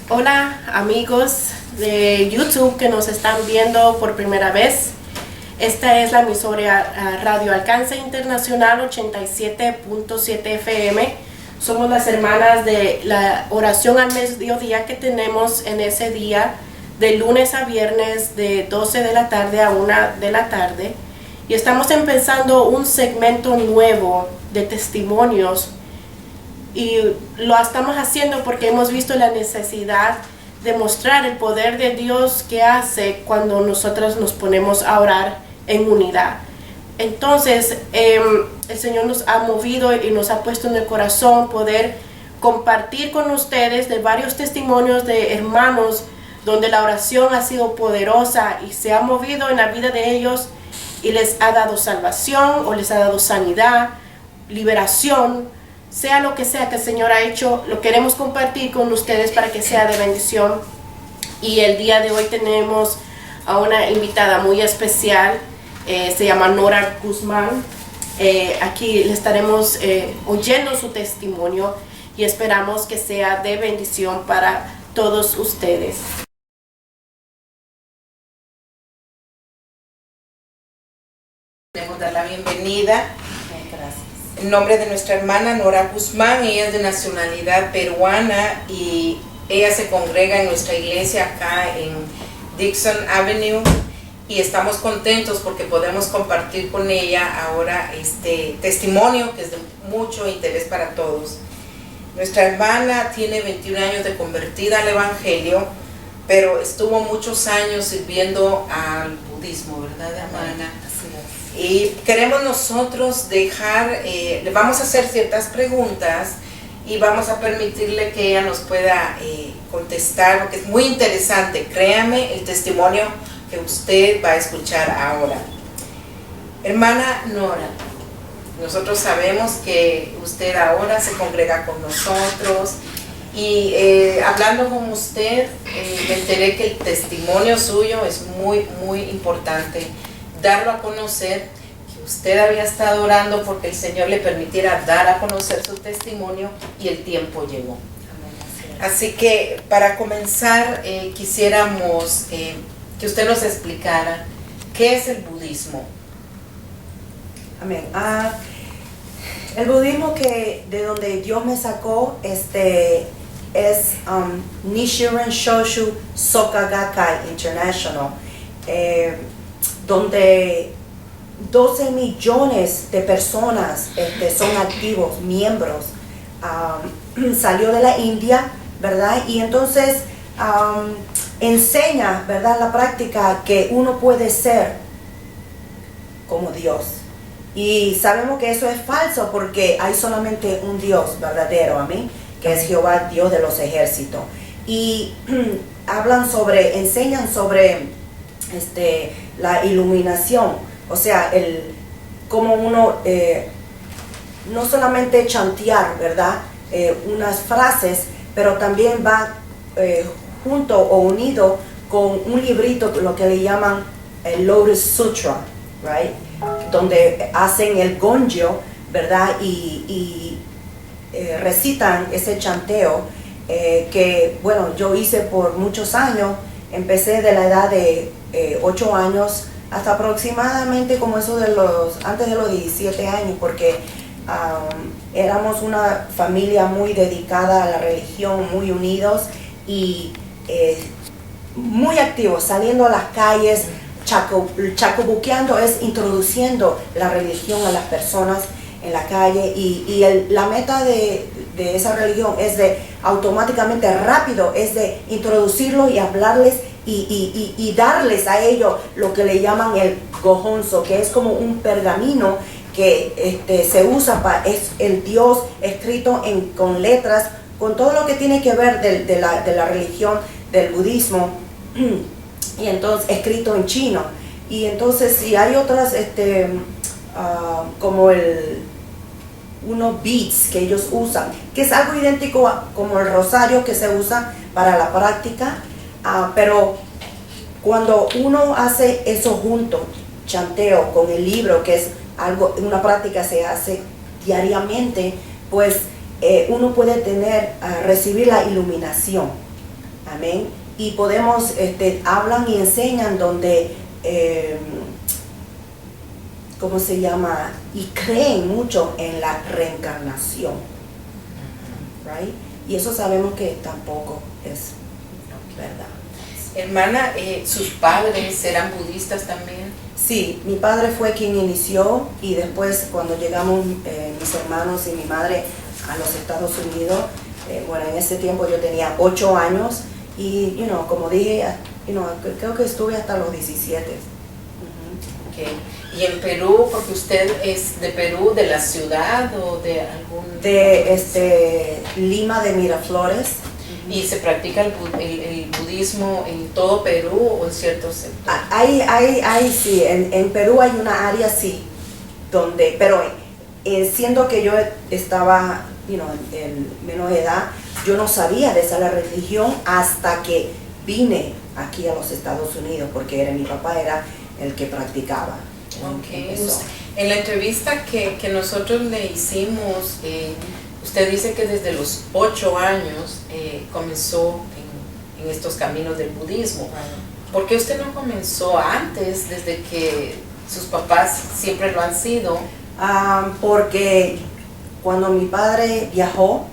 Hola amigos de YouTube que nos están viendo por primera vez. Esta es la emisora Radio Alcance Internacional 87.7 FM. Somos las hermanas de la oración al mediodía que tenemos en ese día, de lunes a viernes, de 12 de la tarde a 1 de la tarde. Y estamos empezando un segmento nuevo de testimonios. Y lo estamos haciendo porque hemos visto la necesidad de mostrar el poder de Dios que hace cuando nosotros nos ponemos a orar en unidad. Entonces, el Señor nos ha movido y nos ha puesto en el corazón poder compartir con ustedes de varios testimonios de hermanos donde la oración ha sido poderosa y se ha movido en la vida de ellos y les ha dado salvación o les ha dado sanidad, liberación. Sea lo que sea que el Señor ha hecho, lo queremos compartir con ustedes para que sea de bendición. Y el día de hoy tenemos a una invitada muy especial, se llama Nora Guzmán. Aquí le estaremos oyendo su testimonio y esperamos que sea de bendición para todos ustedes. Queremos dar la bienvenida. En nombre de nuestra hermana Nora Guzmán. Ella es de nacionalidad peruana y ella se congrega en nuestra iglesia acá en Dixon Avenue y estamos contentos porque podemos compartir con ella ahora este testimonio que es de mucho interés para todos. Nuestra hermana tiene 21 años de convertida al evangelio, pero estuvo muchos años sirviendo al budismo, ¿verdad, hermana? Y queremos nosotros le vamos a hacer ciertas preguntas y vamos a permitirle que ella nos pueda contestar, porque es muy interesante. Créame el testimonio que usted va a escuchar ahora. Hermana Nora, nosotros sabemos que usted ahora se congrega con nosotros y hablando con usted me enteré que el testimonio suyo es muy, muy importante. Darlo a conocer, que usted había estado orando porque el Señor le permitiera dar a conocer su testimonio y el tiempo llegó. Así que para comenzar quisiéramos que usted nos explicara qué es el budismo. Amén. El budismo de donde Dios me sacó es Nichiren Shoshu Soka Gakkai International, donde 12 millones de personas son activos, miembros. Salió de la India, ¿verdad? Y entonces enseña, ¿verdad?, la práctica que uno puede ser como Dios. Y sabemos que eso es falso porque hay solamente un Dios verdadero, amén, que es Jehová, Dios de los ejércitos. Y enseñan sobre la iluminación, o sea, cómo uno no solamente chantear, ¿verdad?, unas frases, pero también va junto o unido con un librito, lo que le llaman el Lotus Sutra, right? Donde hacen el gonjo, ¿verdad? Y recitan ese chanteo que, bueno, yo hice por muchos años. Empecé de la edad de 8 años hasta aproximadamente como eso antes de los 17 años, porque éramos una familia muy dedicada a la religión, muy unidos y muy activos, saliendo a las calles, chacobuqueando, es introduciendo la religión a las personas en la calle y la meta de esa religión es de automáticamente rápido, es de introducirlo y hablarles y darles a ellos lo que le llaman el gohonso, que es como un pergamino que se usa es el Dios escrito con letras, con todo lo que tiene que ver de la religión del budismo, y entonces escrito en chino. Y entonces si hay otras como unos beads que ellos usan, que es algo idéntico como el rosario que se usa para la práctica, pero cuando uno hace eso junto, chanteo con el libro, que es una práctica se hace diariamente, pues uno puede recibir la iluminación. Amén. Y podemos, hablan y enseñan donde, ¿cómo se llama? Y creen mucho en la reencarnación. Right? Y eso sabemos que tampoco es verdad. Hermana, ¿sus padres eran budistas también? Sí, mi padre fue quien inició y después cuando llegamos mis hermanos y mi madre a los Estados Unidos, bueno, en ese tiempo yo tenía 8 años y, como dije, creo que estuve hasta los 17. Okay. ¿Y en Perú, porque usted es de Perú, de la ciudad o de algún...? De Lima de Miraflores. ¿Y se practica el budismo en todo Perú o en ciertos sectores? Sí, en Perú hay una área, sí, donde, pero siendo que yo estaba, en menos edad, yo no sabía de esa religión hasta que vine aquí a los Estados Unidos, porque mi papá era el que practicaba. Okay. En la entrevista que nosotros le hicimos, usted dice que desde los 8 años comenzó en estos caminos del budismo. ¿Por qué usted no comenzó antes, desde que sus papás siempre lo han sido? Porque cuando mi padre viajó,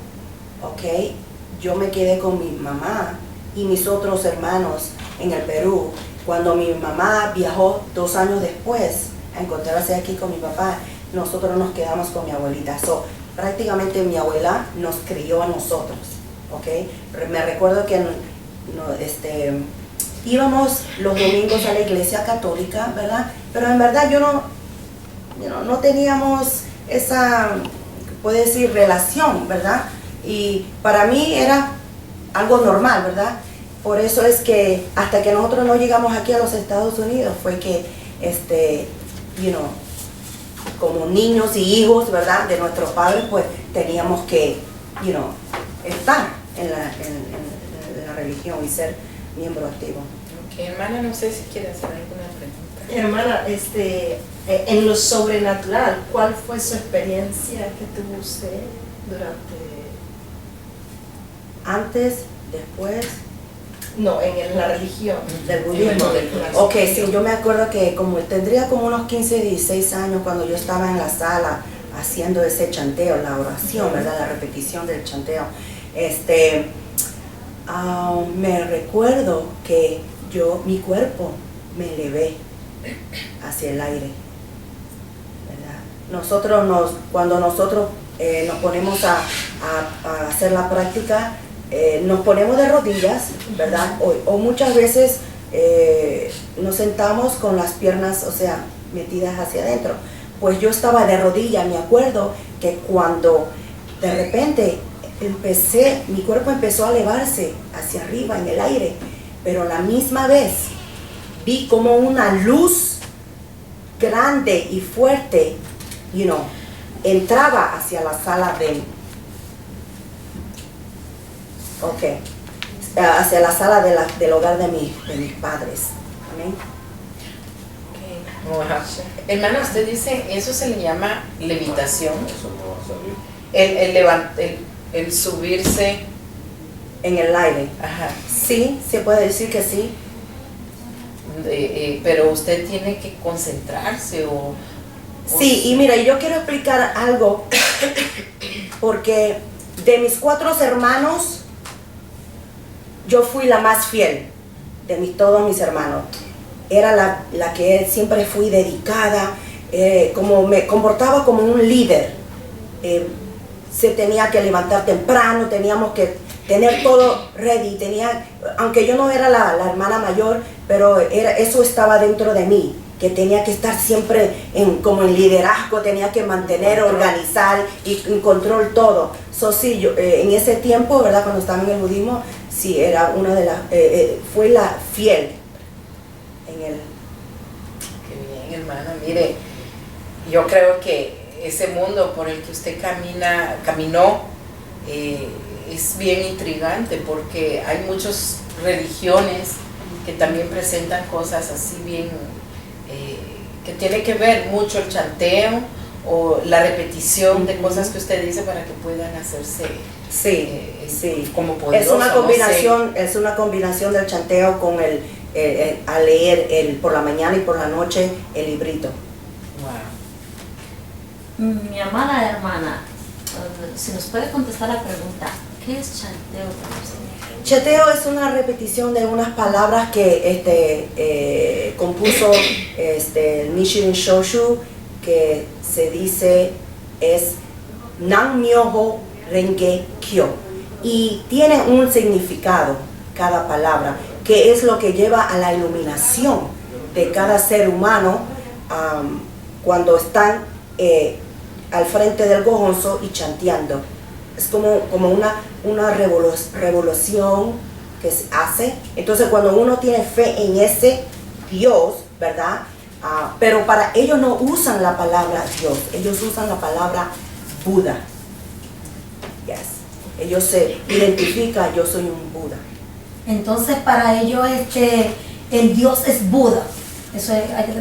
yo me quedé con mi mamá y mis otros hermanos en el Perú. Cuando mi mamá viajó 2 años después a encontrarse aquí con mi papá, nosotros nos quedamos con mi abuelita. Prácticamente mi abuela nos crió a nosotros, Me recuerdo que íbamos los domingos a la iglesia católica, ¿verdad? Pero en verdad no teníamos esa, puede decir, relación, ¿verdad? Y para mí era algo normal, ¿verdad? Por eso es que hasta que nosotros no llegamos aquí a los Estados Unidos fue que, como niños y hijos, ¿verdad? De nuestros padres, pues teníamos que, estar en la religión y ser miembro activo. Okay, hermana, no sé si quiere hacer alguna pregunta. Hermana, en lo sobrenatural, ¿cuál fue su experiencia que tuvo usted durante? Antes, después. No, en la religión. Del budismo. Ok, sí, yo me acuerdo que tendría como unos 15, 16 años cuando yo estaba en la sala haciendo ese chanteo, la oración, ¿verdad? La repetición del chanteo. Me recuerdo que mi cuerpo me elevé hacia el aire, ¿verdad? Cuando nosotros nos ponemos a hacer la práctica, nos ponemos de rodillas, ¿verdad? O muchas veces nos sentamos con las piernas, metidas hacia adentro. Pues yo estaba de rodillas. Me acuerdo que cuando de repente mi cuerpo empezó a elevarse hacia arriba en el aire, pero a la misma vez vi como una luz grande y fuerte, entraba hacia la sala hacia la sala del hogar de mis padres. Amén. Okay. Wow. Hermana, usted dice, eso se le llama levitación. Eso no va a salir. El subirse en el aire. Ajá. Sí, se puede decir que sí. Pero usted tiene que concentrarse Sí, y mira, yo quiero explicar algo, porque de mis 4 hermanos, yo fui la más fiel de todos mis hermanos. Era la que siempre fui dedicada, como me comportaba como un líder. Se tenía que levantar temprano, teníamos que tener todo ready. Aunque yo no era la hermana mayor, pero eso estaba dentro de mí, que tenía que estar siempre como en liderazgo, tenía que mantener, organizar y en control todo. Sí, yo, en ese tiempo, ¿verdad? Cuando estaba en el budismo, sí, era una de las, fue la fiel en el... Qué bien, hermana. Mire, yo creo que ese mundo por el que usted caminó, es bien intrigante, porque hay muchas religiones que también presentan cosas así bien, que tiene que ver mucho el chanteo o la repetición de cosas que usted dice para que puedan hacerse Sí. como poderoso. Es una combinación del chanteo con a leer por la mañana y por la noche el librito. Wow. Mi amada hermana, si nos puede contestar la pregunta, ¿qué es chanteo para usted? Chanteo es una repetición de unas palabras que compuso el Nichiren Shoshu, que se dice es Nan Myoho Renge Kyo, y tiene un significado cada palabra, que es lo que lleva a la iluminación de cada ser humano cuando están al frente del gojonzo y chanteando. Es como una revolución que se hace. Entonces cuando uno tiene fe en ese Dios, ¿verdad? Pero para ellos no usan la palabra Dios, ellos usan la palabra Buda. Yes. Ellos se identifican, yo soy un Buda. Entonces para ellos el Dios es Buda. Eso hay que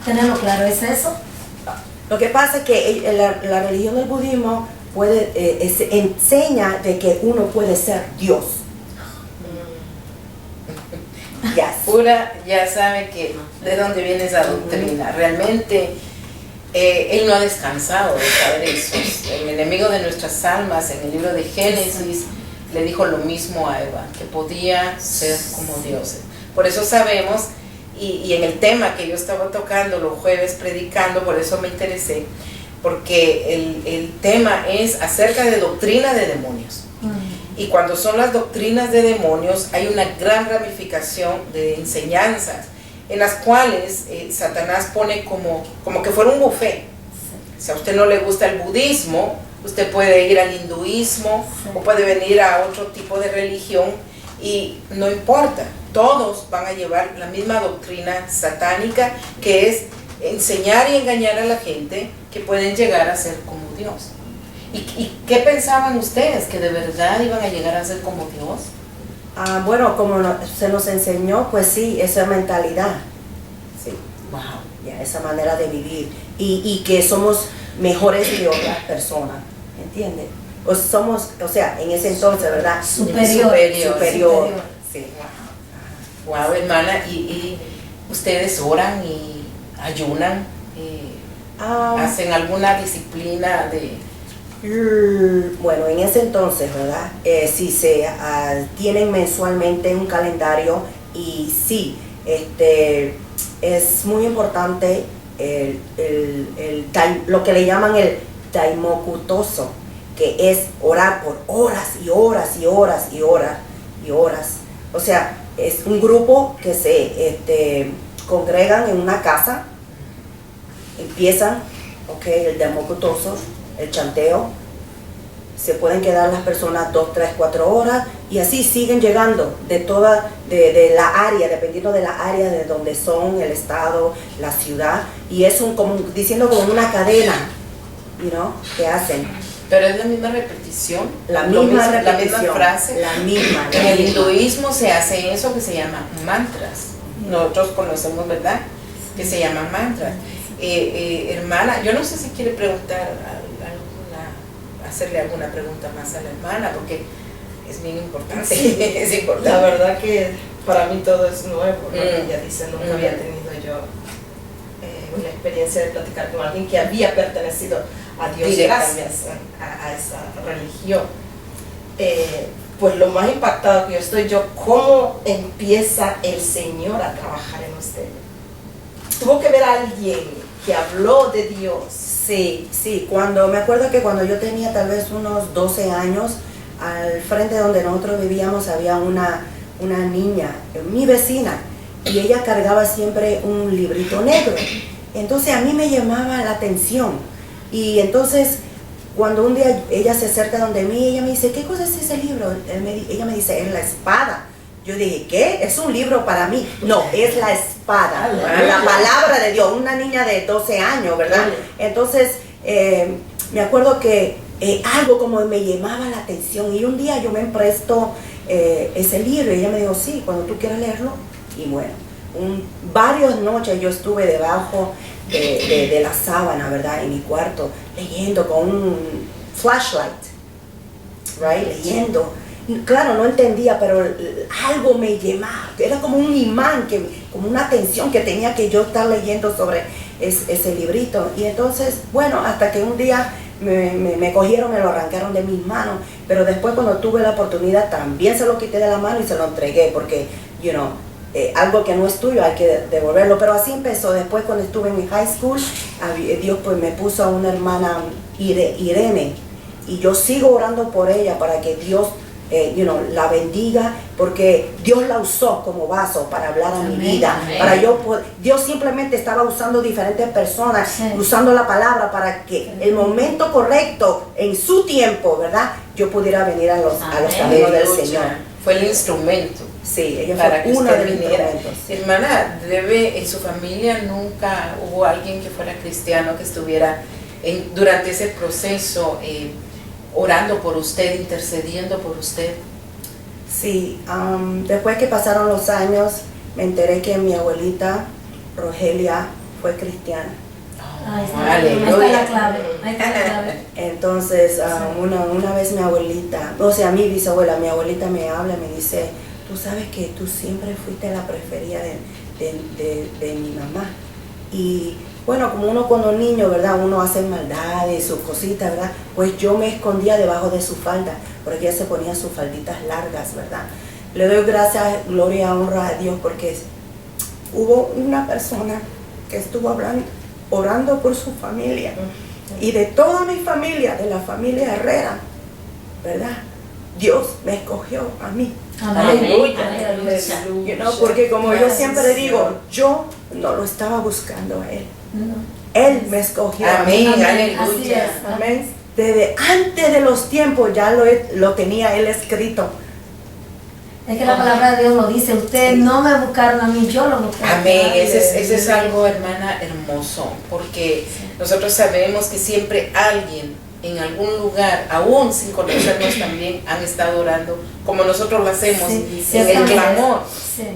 tenerlo claro, ¿es eso? Lo que pasa es que la religión del budismo enseña de que uno puede ser Dios. Yes. Pura ya sabe que de dónde viene esa doctrina. Realmente él no ha descansado de saber eso. El enemigo de nuestras almas en el libro de Génesis le dijo lo mismo a Eva, que podía ser como dioses. Por eso sabemos, y en el tema que yo estaba tocando los jueves predicando, por eso me interesé, porque el tema es acerca de doctrina de demonios. Y cuando son las doctrinas de demonios hay una gran ramificación de enseñanzas en las cuales Satanás pone como que fuera un buffet. Si a usted no le gusta el budismo, usted puede ir al hinduismo o puede venir a otro tipo de religión y no importa, todos van a llevar la misma doctrina satánica, que es enseñar y engañar a la gente que pueden llegar a ser como Dios. ¿Y qué pensaban ustedes? ¿Que de verdad iban a llegar a ser como Dios? Bueno, como se nos enseñó, pues sí, esa mentalidad. Sí. Wow. Ya, esa manera de vivir. Y que somos mejores que otras personas. ¿Entiendes? O sea, en ese entonces, ¿verdad? Superior. Sí. Wow, hermana. ¿Y ustedes oran y ayunan? ¿Hacen alguna disciplina de...? Bueno, en ese entonces, ¿verdad? Sí, tienen mensualmente un calendario y sí, es muy importante lo que le llaman el Daimoku-toso, que es orar por horas y horas y horas y horas y horas. O sea, es un grupo que se congregan en una casa, empiezan, el Daimoku-toso, el chanteo, se pueden quedar las personas 2, 3, 4 horas y así siguen llegando de la área, dependiendo de la área de donde son, el estado, la ciudad, y es como una cadena, que hacen. Pero es la misma repetición, la misma frase. La misma. En el hinduismo se hace eso que se llama mantras. Nosotros conocemos, ¿verdad?, que se llaman mantras. Hermana, yo no sé si quiere preguntar hacerle alguna pregunta más a la hermana, porque es bien importante. Sí. Es importante. La verdad que para mí todo es nuevo, ¿no? Ella dice, nunca había tenido yo una experiencia de platicar con alguien que había pertenecido a Dios gracias a esa religión. Pues lo más impactado que yo estoy, ¿cómo empieza el Señor a trabajar en usted? Tuvo que ver a alguien que habló de Dios. Sí, me acuerdo que cuando yo tenía tal vez unos 12 años, al frente donde nosotros vivíamos había una niña, mi vecina, y ella cargaba siempre un librito negro. Entonces a mí me llamaba la atención. Y entonces cuando un día ella se acerca donde mí, ella me dice, ¿qué cosa es ese libro? Ella me dice, es la espada. Yo dije, ¿qué? ¿Es un libro para mí? No, es la espada, la palabra de Dios, una niña de 12 años, ¿verdad? Entonces, me acuerdo que algo como me llamaba la atención y un día yo me empresto ese libro y ella me dijo, sí, cuando tú quieras leerlo. Y bueno, varias noches yo estuve debajo de la sábana, ¿verdad? En mi cuarto, leyendo con un flashlight, right? Leyendo. Claro, no entendía, pero algo me llamaba, era como un imán, como una atención que tenía que yo estar leyendo sobre ese librito. Y entonces, bueno, hasta que un día me cogieron, me lo arrancaron de mis manos, pero después cuando tuve la oportunidad también se lo quité de la mano y se lo entregué, porque, algo que no es tuyo hay que devolverlo. Pero así empezó. Después cuando estuve en mi high school, Dios pues me puso a una hermana Irene, y yo sigo orando por ella para que Dios la bendiga, porque Dios la usó como vaso para hablar a mi vida. Dios simplemente estaba usando diferentes personas, usando la palabra para que el momento correcto, en su tiempo, ¿verdad?, yo pudiera venir a los caminos del Señor. Fue el instrumento. Sí, ella para fue que una usted de los viniera. instrumentos. Hermana, en su familia nunca hubo alguien que fuera cristiano que estuviera durante ese proceso orando por usted, intercediendo por usted. Sí, después que pasaron los años, me enteré que mi abuelita, Rogelia, fue cristiana. Ahí está la clave. Entonces, una vez mi abuelita, o sea, mi bisabuela, mi abuelita me habla y me dice, tú sabes que tú siempre fuiste la preferida de mi mamá. Y bueno, como uno cuando niño, ¿verdad?, uno hace maldades, sus cositas, ¿verdad? Pues yo me escondía debajo de su falda, porque ella se ponía sus falditas largas, ¿verdad? Le doy gracias, gloria, honra a Dios, porque hubo una persona que estuvo orando por su familia, y de toda mi familia, de la familia Herrera, ¿verdad?, Dios me escogió a mí. Aleluya. Porque como yo siempre digo, yo no lo estaba buscando a él. Él me escogió. Amén, a mí. aleluya. Amén. Desde antes de los tiempos ya lo tenía él escrito. Es que la palabra de Dios lo dice, ustedes no me buscaron a mí, yo lo busqué. Amén, ese es algo, hermana, hermoso, porque nosotros sabemos que siempre alguien en algún lugar, aún sin conocernos, también han estado orando, como nosotros lo hacemos, en el clamor.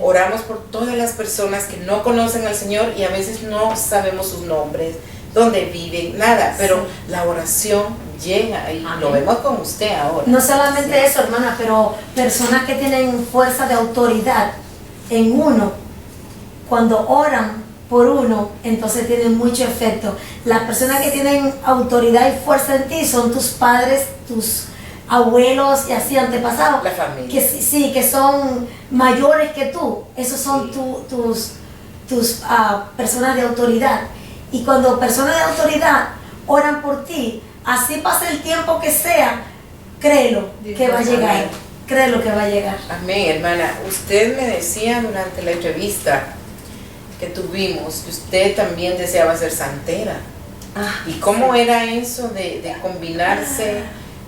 Oramos por todas las personas que no conocen al Señor y a veces no sabemos sus nombres, dónde viven, nada, pero la oración llega y lo vemos con usted ahora. No solamente eso, hermana, pero personas que tienen fuerza de autoridad en uno, cuando oran por uno, entonces tienen mucho efecto. Las personas que tienen autoridad y fuerza en ti son tus padres, tus abuelos y así antepasados. La familia. Que sí, que son mayores que tú. Esos son tus personas de autoridad. Y cuando personas de autoridad oran por ti, así pasa el tiempo que sea, créelo que va a llegar. Créelo que va a llegar. Amén, hermana. Usted me decía durante la entrevista que tuvimos que usted también deseaba ser santera. ¿Y cómo era eso de combinarse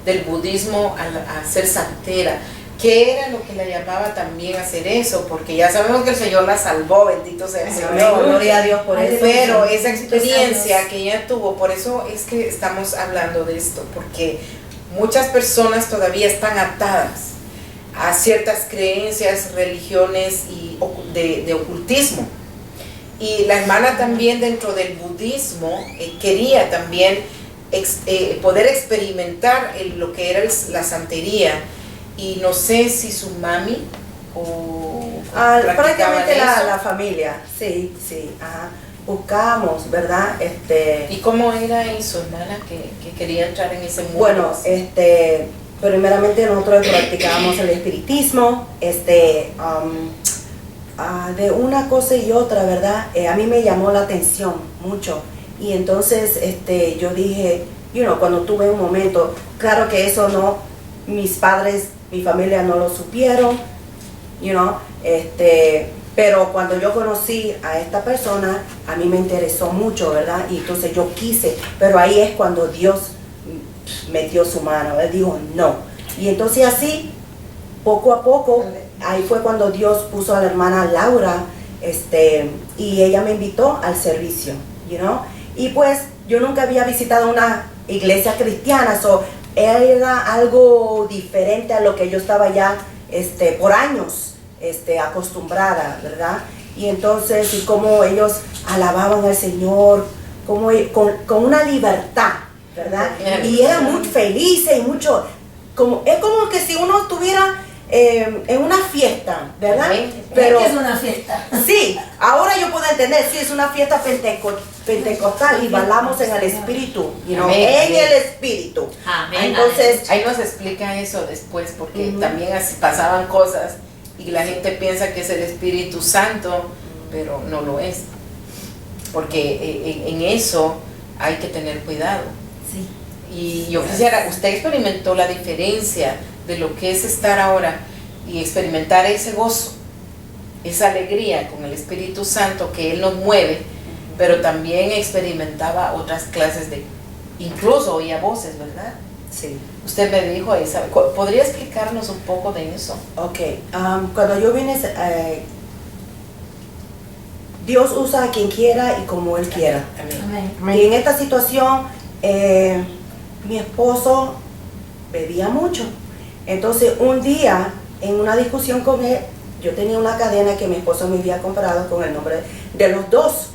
del budismo a ser santera? ¿Qué era lo que la llamaba también a hacer eso? Porque ya sabemos que el Señor la salvó, bendito sea el Señor. Gloria a Dios por eso. Pero esa experiencia que ella tuvo, por eso es que estamos hablando de esto, porque muchas personas todavía están atadas a ciertas creencias, religiones y de ocultismo. Y la hermana también dentro del budismo quería también poder experimentar lo que era la santería. Y no sé si su mami o prácticamente la familia, sí, buscamos, ¿verdad? ¿Y cómo era eso, hermana, que quería entrar en ese mundo? Bueno, primeramente nosotros practicábamos el espiritismo, de una cosa y otra, ¿verdad? A mí me llamó la atención mucho, y entonces yo dije, cuando tuve un momento, claro que eso no, mis padres, mi familia no lo supieron, pero cuando yo conocí a esta persona, a mí me interesó mucho, ¿verdad? Y entonces yo quise, pero ahí es cuando Dios metió su mano, él dijo no. Y entonces así, poco a poco, ahí fue cuando Dios puso a la hermana Laura, y ella me invitó al servicio, y pues yo nunca había visitado una iglesia cristiana, era algo diferente a lo que yo estaba ya por años acostumbrada, ¿verdad? y entonces, y cómo ellos alababan al Señor, como, con una libertad, ¿verdad? Y eran muy felices y mucho, es como que si uno estuviera en una fiesta, ¿verdad? Pero es una fiesta. Sí, ahora yo puedo entender, sí, es una fiesta pentecostal y bailamos en el Espíritu, en el Espíritu. Amén. Entonces, ahí nos explica eso después, porque también así pasaban cosas y la gente piensa que es el Espíritu Santo, pero no lo es, porque en eso hay que tener cuidado. Sí. Y yo quisiera, usted experimentó la diferencia de lo que es estar ahora y experimentar ese gozo, esa alegría con el Espíritu Santo que Él nos mueve, pero también experimentaba otras clases de, incluso oía voces, ¿verdad? Sí. Usted me dijo esa, ¿podría explicarnos un poco de eso? Ok, cuando yo vine, Dios usa a quien quiera y como Él quiera. Amén. Y en esta situación, mi esposo bebía mucho. Entonces un día, en una discusión con él, yo tenía una cadena que mi esposo me había comprado con el nombre de los dos.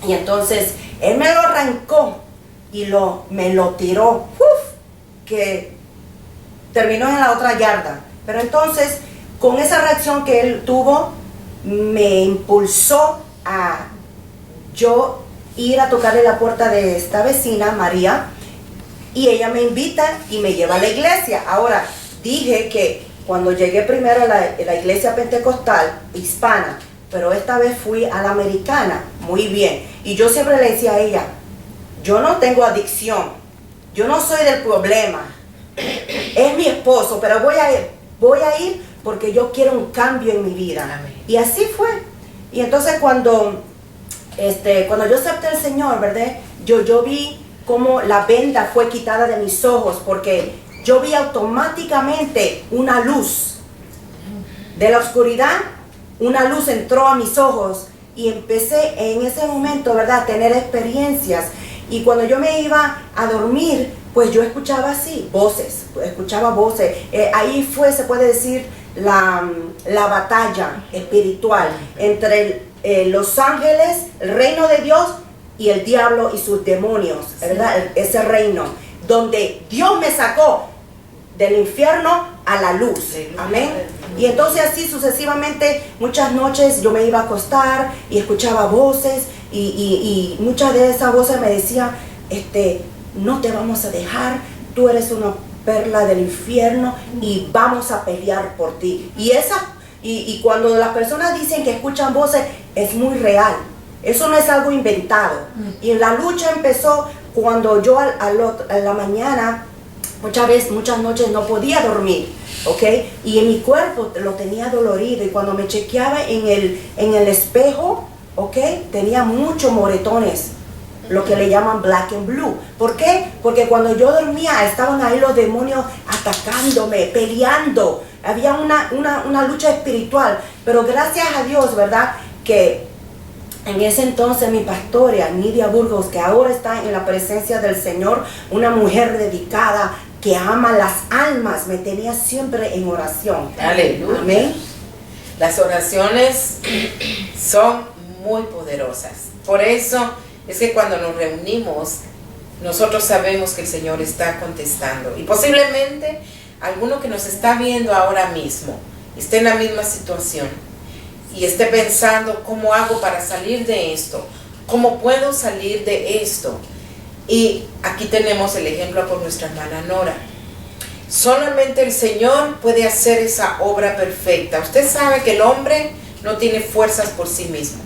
Y entonces él me lo arrancó y me lo tiró, que terminó en la otra yarda. Pero entonces, con esa reacción que él tuvo, me impulsó a yo ir a tocarle la puerta de esta vecina, María, y ella me invita y me lleva a la iglesia. Ahora, dije que cuando llegué primero a la iglesia pentecostal hispana, pero esta vez fui a la americana, muy bien. Y yo siempre le decía a ella, yo no tengo adicción, yo no soy del problema, es mi esposo, pero voy a ir porque yo quiero un cambio en mi vida. Amén. Y así fue. Y entonces cuando yo acepté al Señor, ¿verdad? Yo vi cómo la venda fue quitada de mis ojos, porque yo vi automáticamente una luz. De la oscuridad, una luz entró a mis ojos y empecé en ese momento, ¿verdad?, a tener experiencias. Y cuando yo me iba a dormir, pues yo escuchaba así, escuchaba voces. Ahí fue, se puede decir, la batalla espiritual entre los ángeles, el reino de Dios, y el diablo y sus demonios, ¿verdad? Ese reino, donde Dios me sacó del infierno a la luz. Amén. Y entonces así sucesivamente, muchas noches yo me iba a acostar y escuchaba voces y muchas de esas voces me decían, no te vamos a dejar, tú eres una perla del infierno y vamos a pelear por ti. Y cuando las personas dicen que escuchan voces, es muy real. Eso no es algo inventado. Y la lucha empezó cuando yo a la mañana, muchas noches no podía dormir, ¿ok? Y en mi cuerpo lo tenía dolorido, y cuando me chequeaba en el espejo, ¿ok?, tenía muchos moretones, lo que le llaman black and blue. ¿Por qué? Porque cuando yo dormía estaban ahí los demonios atacándome, peleando. Había una lucha espiritual. Pero gracias a Dios, ¿verdad?, que en ese entonces mi pastora, Nidia Burgos, que ahora está en la presencia del Señor, una mujer dedicada que ama las almas, me tenía siempre en oración. Aleluya. Amén. Las oraciones son muy poderosas. Por eso es que cuando nos reunimos, nosotros sabemos que el Señor está contestando. Y posiblemente alguno que nos está viendo ahora mismo esté en la misma situación y esté pensando, ¿cómo hago para salir de esto? ¿Cómo puedo salir de esto? Y aquí tenemos el ejemplo por nuestra hermana Nora. Solamente el Señor puede hacer esa obra perfecta. Usted sabe que el hombre no tiene fuerzas por sí mismo.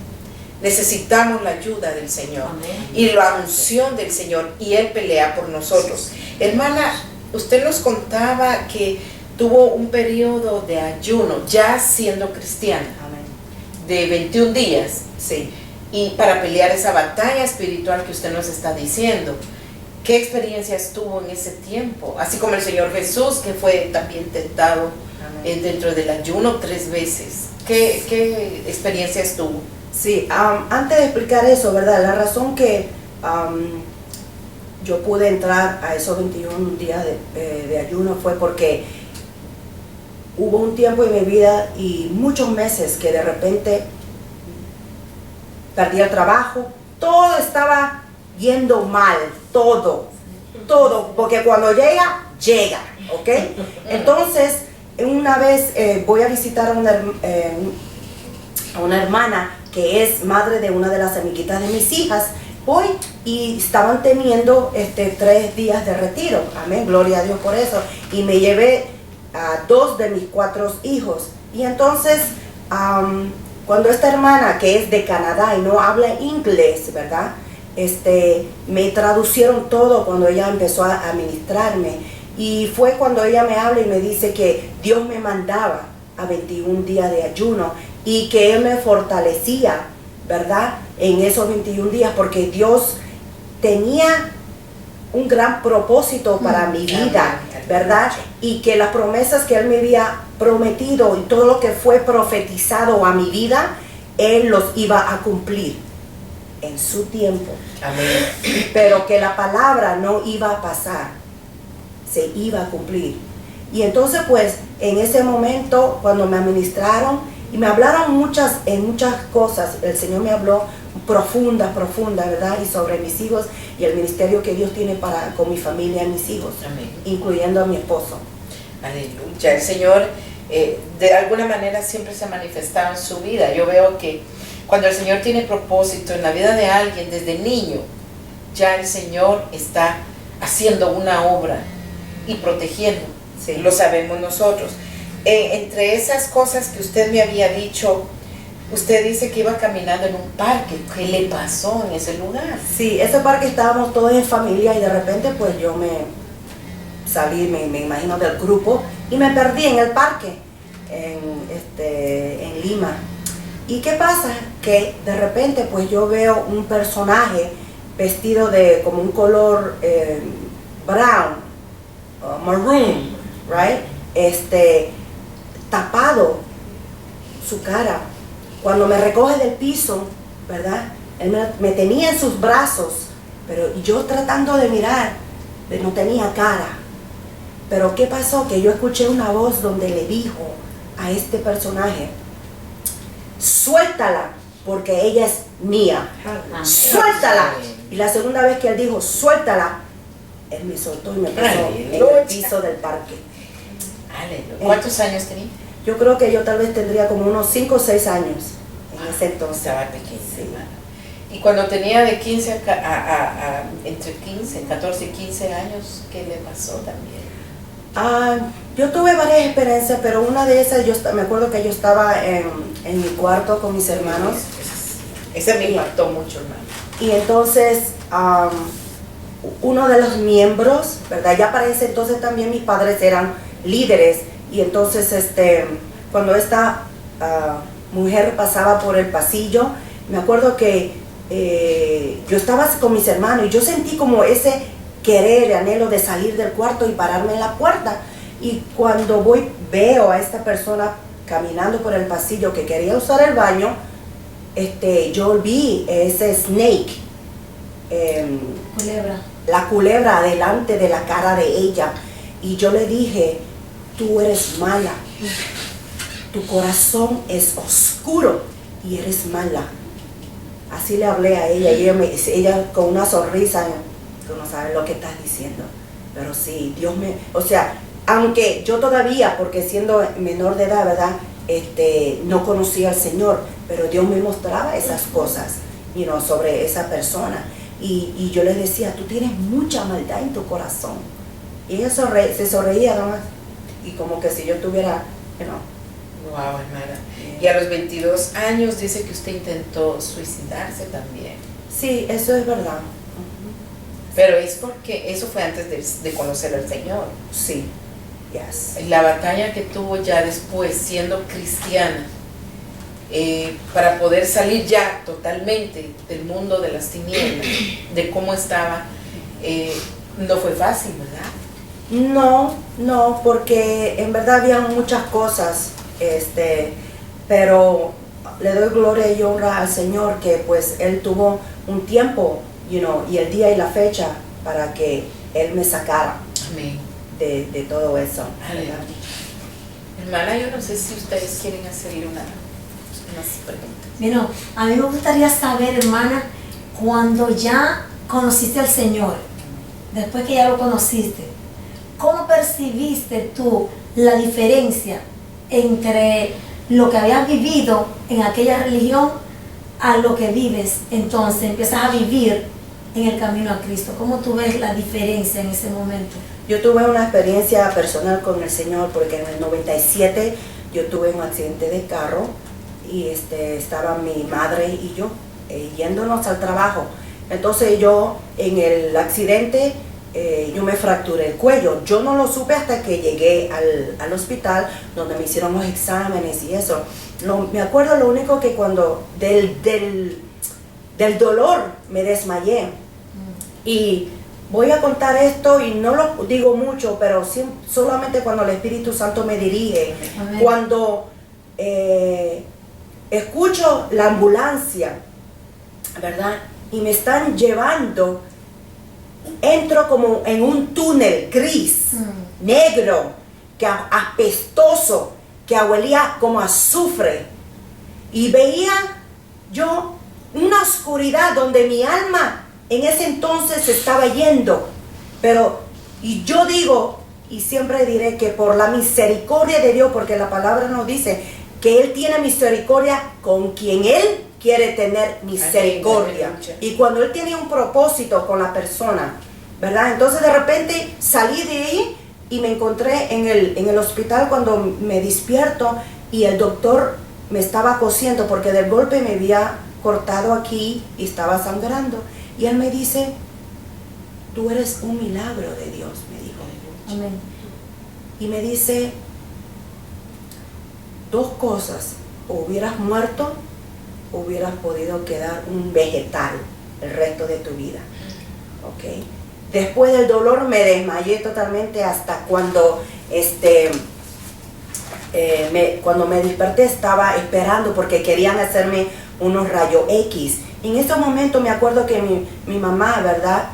Necesitamos la ayuda del Señor. Amén. Y la unción del Señor, y Él pelea por nosotros. Sí. Hermana, usted nos contaba que tuvo un periodo de ayuno, ya siendo cristiana. Amén. De 21 días. Sí. Y para pelear esa batalla espiritual que usted nos está diciendo. ¿Qué experiencias tuvo en ese tiempo? Así como el Señor Jesús, que fue también tentado dentro del ayuno 3 veces. ¿Qué experiencias tuvo? Sí, antes de explicar eso, ¿verdad? La razón que yo pude entrar a esos 21 días de ayuno fue porque hubo un tiempo en mi vida y muchos meses que de repente perdí el trabajo, todo estaba yendo mal, todo, porque cuando llega, ¿ok? Entonces, una vez voy a visitar a una hermana que es madre de una de las amiguitas de mis hijas, voy y estaban teniendo 3 días de retiro, amén, gloria a Dios por eso, y me llevé a 2 de mis 4 hijos, y entonces cuando esta hermana que es de Canadá y no habla inglés, ¿verdad? Me traducieron todo cuando ella empezó a ministrarme, y fue cuando ella me habla y me dice que Dios me mandaba a 21 días de ayuno y que Él me fortalecía, ¿verdad? En esos 21 días, porque Dios tenía un gran propósito para mi vida, ¿verdad? Y que las promesas que Él me había prometido y todo lo que fue profetizado a mi vida, Él los iba a cumplir en su tiempo. Amén. Pero que la palabra no iba a pasar, se iba a cumplir. Y entonces pues en ese momento cuando me administraron y me hablaron en muchas cosas, el Señor me habló profunda, ¿verdad? Y sobre mis hijos y el ministerio que Dios tiene con mi familia y mis hijos. Amén. Incluyendo a mi esposo. Aleluya. El Señor de alguna manera siempre se ha manifestado en su vida. Yo veo que cuando el Señor tiene propósito en la vida de alguien desde niño, ya el Señor está haciendo una obra y protegiendo. Sí. Lo sabemos nosotros. Entre esas cosas que usted me había dicho, usted dice que iba caminando en un parque. ¿Qué le pasó en ese lugar? Sí, ese parque estábamos todos en familia y de repente pues yo me salí, me imagino, del grupo y me perdí en el parque en Lima. ¿Y qué pasa? Que de repente pues yo veo un personaje vestido de como un color brown, maroon, right? Tapado su cara. Cuando me recoge del piso, ¿verdad? Él me tenía en sus brazos, pero yo tratando de mirar, no tenía cara. Pero ¿qué pasó? Que yo escuché una voz donde le dijo a este personaje: suéltala, porque ella es mía. Suéltala. Y la segunda vez que él dijo, suéltala, él me soltó y me puso en el piso del parque. Aleluya. ¿Cuántos años tenía? Yo creo que yo tal vez tendría como unos 5 o 6 años en ese entonces. Estaba pequeña, Sí. hermana. Y cuando tenía de 15 entre 14 y 15 años, ¿qué le pasó también? Yo tuve varias experiencias, pero una de esas, me acuerdo que yo estaba en mi cuarto con mis hermanos. Ese me impactó mucho, hermano. Y entonces, uno de los miembros, ¿verdad? Ya para ese entonces también mis padres eran líderes. Y entonces, cuando esta mujer pasaba por el pasillo, me acuerdo que yo estaba con mis hermanos y yo sentí como ese querer, anhelo de salir del cuarto y pararme en la puerta. Y cuando veo a esta persona caminando por el pasillo que quería usar el baño, yo vi ese snake, Culebra. la culebra delante de la cara de ella. Y yo le dije: tú eres mala, tu corazón es oscuro y eres mala. Así le hablé a ella y ella con una sonrisa: tú no sabes lo que estás diciendo. Pero sí, Dios o sea, aunque yo todavía, porque siendo menor de edad, ¿verdad? No conocía al Señor, pero Dios me mostraba esas cosas, sobre esa persona. Y yo les decía: tú tienes mucha maldad en tu corazón. Y ella se sonreía nomás. Y como que si yo tuviera, Wow, hermana. Y a los 22 años dice que usted intentó suicidarse también. Sí, eso es verdad. Pero es porque eso fue antes de conocer al Señor. Sí, yes. La batalla que tuvo ya después, siendo cristiana, para poder salir ya totalmente del mundo de las tinieblas, de cómo estaba, no fue fácil, ¿verdad? No, porque en verdad había muchas cosas, pero le doy gloria y honra al Señor que pues Él tuvo un tiempo, y el día y la fecha para que Él me sacara. Amén. De todo eso. Aleluya. Hermana, yo no sé si ustedes quieren hacerle una unas preguntas. Bueno, a mí me gustaría saber, hermana, cuando ya conociste al Señor, después que ya lo conociste, ¿cómo percibiste tú la diferencia entre lo que habías vivido en aquella religión a lo que vives? Entonces empiezas a vivir en el camino a Cristo. ¿Cómo tú ves la diferencia en ese momento? Yo tuve una experiencia personal con el Señor porque en el 97 yo tuve un accidente de carro y estaba mi madre y yo yéndonos al trabajo. Entonces yo en el accidente yo me fracturé el cuello. Yo no lo supe hasta que llegué al hospital donde me hicieron los exámenes y eso. No, me acuerdo lo único que cuando del dolor me desmayé. Y voy a contar esto y no lo digo mucho, pero solamente cuando el Espíritu Santo me dirige. Amén. Cuando escucho la ambulancia, ¿verdad? Y me están llevando, entro como en un túnel gris, negro, que apestoso, que huelía como azufre. Y veía yo una oscuridad donde mi alma en ese entonces se estaba yendo. Y yo digo, y siempre diré que por la misericordia de Dios, porque la palabra nos dice que Él tiene misericordia con quien Él quiere tener misericordia. Y cuando Él tiene un propósito con la persona, ¿verdad? Entonces de repente salí de ahí y me encontré en el hospital cuando me despierto y el doctor me estaba cosiendo porque del golpe me había cortado aquí y estaba sangrando. Y él me dice, tú eres un milagro de Dios, me dijo. Amén. Y me dice, dos cosas, o hubieras muerto o hubieras podido quedar un vegetal el resto de tu vida. ¿Ok? Después del dolor me desmayé totalmente hasta cuando cuando me desperté estaba esperando porque querían hacerme unos rayos X. En ese momento me acuerdo que mi mamá, ¿verdad?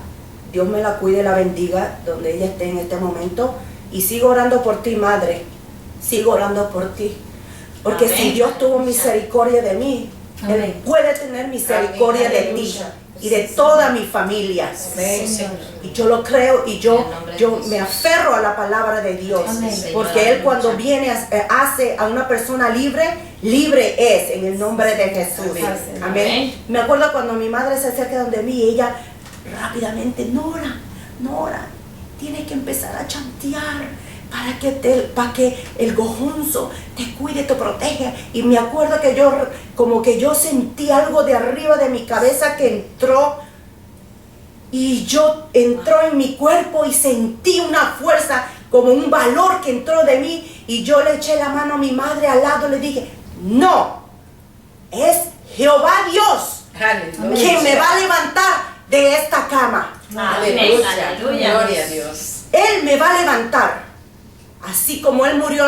Dios me la cuide y la bendiga donde ella esté en este momento. Y sigo orando por ti, madre. Sigo orando por ti. Porque Amén. si Dios tuvo misericordia de mí, Amén. Él puede tener misericordia Amén. de ti Aleluya. y de toda mi familia. Amén. Y yo lo creo y yo En el nombre de me Jesús. aferro a la palabra de Dios. Amén. Porque Él cuando viene hace a una persona libre, libre es en el nombre de Jesús. Amén. Amén. Me acuerdo cuando mi madre se acerca donde mí y ella rápidamente, Nora, tienes que empezar a chantear para que el gojonzo te cuide, te protege. Y me acuerdo que yo sentí algo de arriba de mi cabeza que entró entró en mi cuerpo y sentí una fuerza, como un valor que entró de mí. Y yo le eché la mano a mi madre al lado, le dije, no, es Jehová Dios Aleluya. quien me va a levantar de esta cama. Aleluya. Aleluya. Gloria a Dios. Él me va a levantar. Así como Él murió